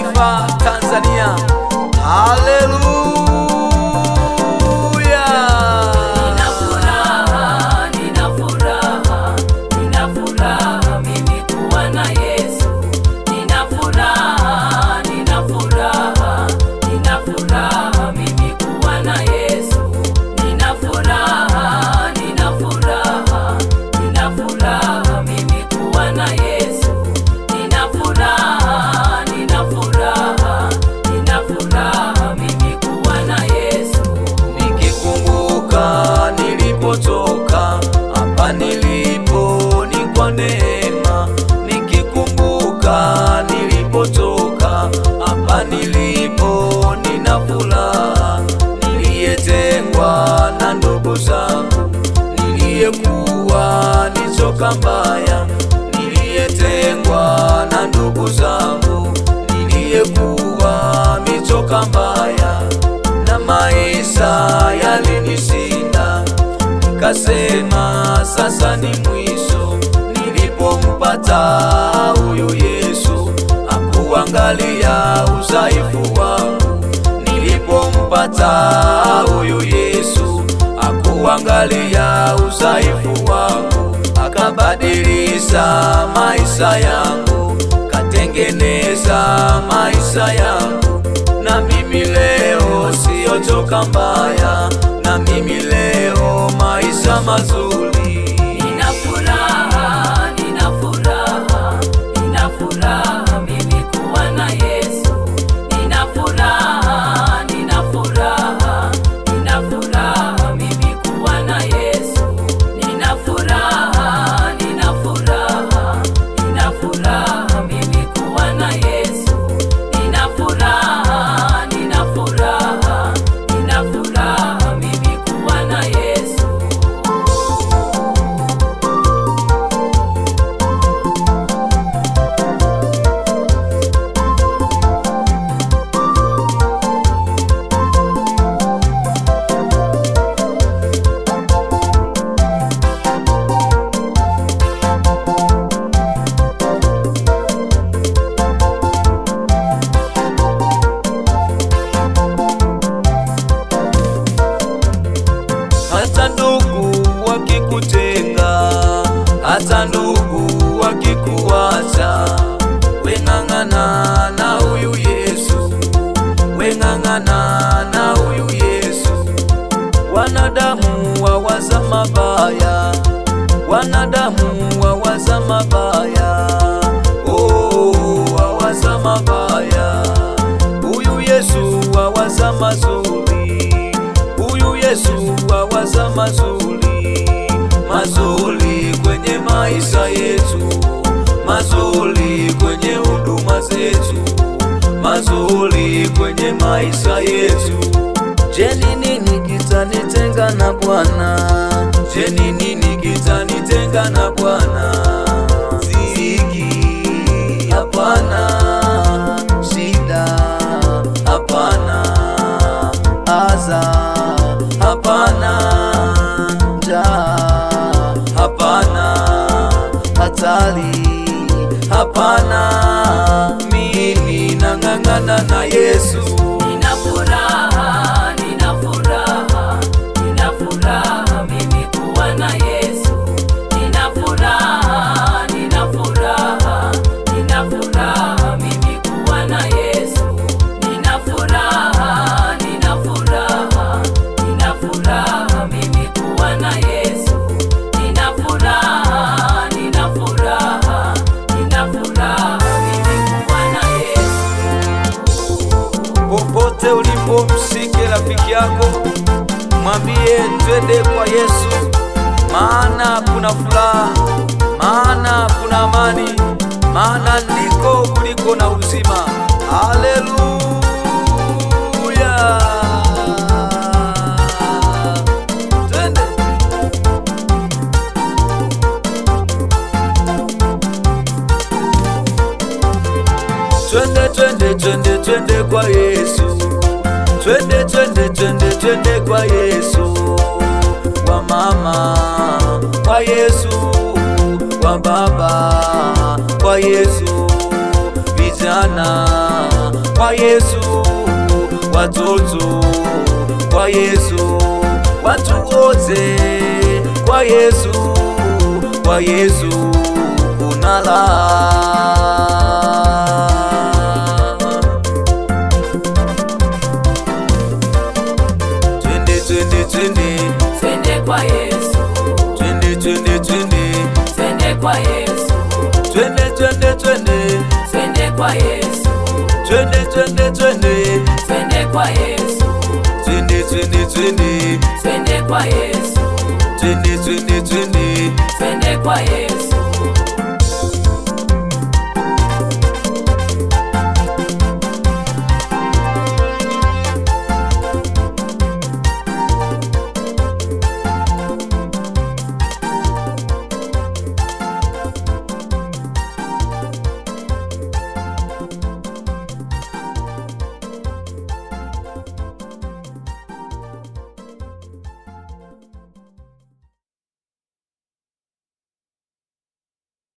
taifa Tanzania. Haleluya. Nilipotoka hapa nilipo nina furaha, niliyetengwa na ndugu zangu, niliyekuwa ni shoka mbaya, niliyetengwa na ndugu zangu, niliyekuwa ni shoka mbaya, na maisha yalinishinda, nikasema sasa ni mwisho. Nilipompata huyu Yesu hakuangalia udhaifu wangu, nilipompata huyu Yesu hakuangalia udhaifu wangu, akabadilisha maisha yangu, katengeneza maisha yangu. Na mimi leo sio joka mbaya, na mimi leo maisha mazuri. Hata ndugu wakikutenga, hata ndugu wakikuacha, weng'ang'ana na huyu Yesu, weng'ang'ana na huyu Yesu. Wanadamu wawaza mabaya, wanadamu wawaza mabaya, oh, wawaza mabaya. Huyu Yesu wawaza mazuri, huyu Yesu wawaza mazuri, mazuri kwenye maisha yetu, mazuri kwenye huduma zetu, mazuri kwenye maisha yetu. Je, ni nini kitanitenga na Bwana? Je, ni nini kitanitenga na Bwana? Ziki? Hapana. Shida? Hapana. Adha? Hapana. Njaa? Hapana. Hatari? Hapana. Mimi nang'ang'ana na Yesu. Popote ulipo, mshike rafiki yako, mwambie twende kwa Yesu, maana kuna furaha, maana kuna amani, maana ndiko kuliko na uzima. Haleluya. Twende. Twende, twende, twende, twende kwa Yesu. Twende, twende, twende, twende kwa Yesu. Kwa mama, kwa Yesu. Kwa baba, kwa Yesu. Vijana, kwa Yesu, watoto kwa Yesu, watu wote kwa Yesu, kwa Yesu kuna raha. Twende twende twende twende kwa Yesu, twende twende twende twende kwa Yesu, twende twende twende twende kwa Yesu, twende twende twende twende kwa Yesu, twende twende twende twende kwa Yesu, twende twende twende twende kwa Yesu.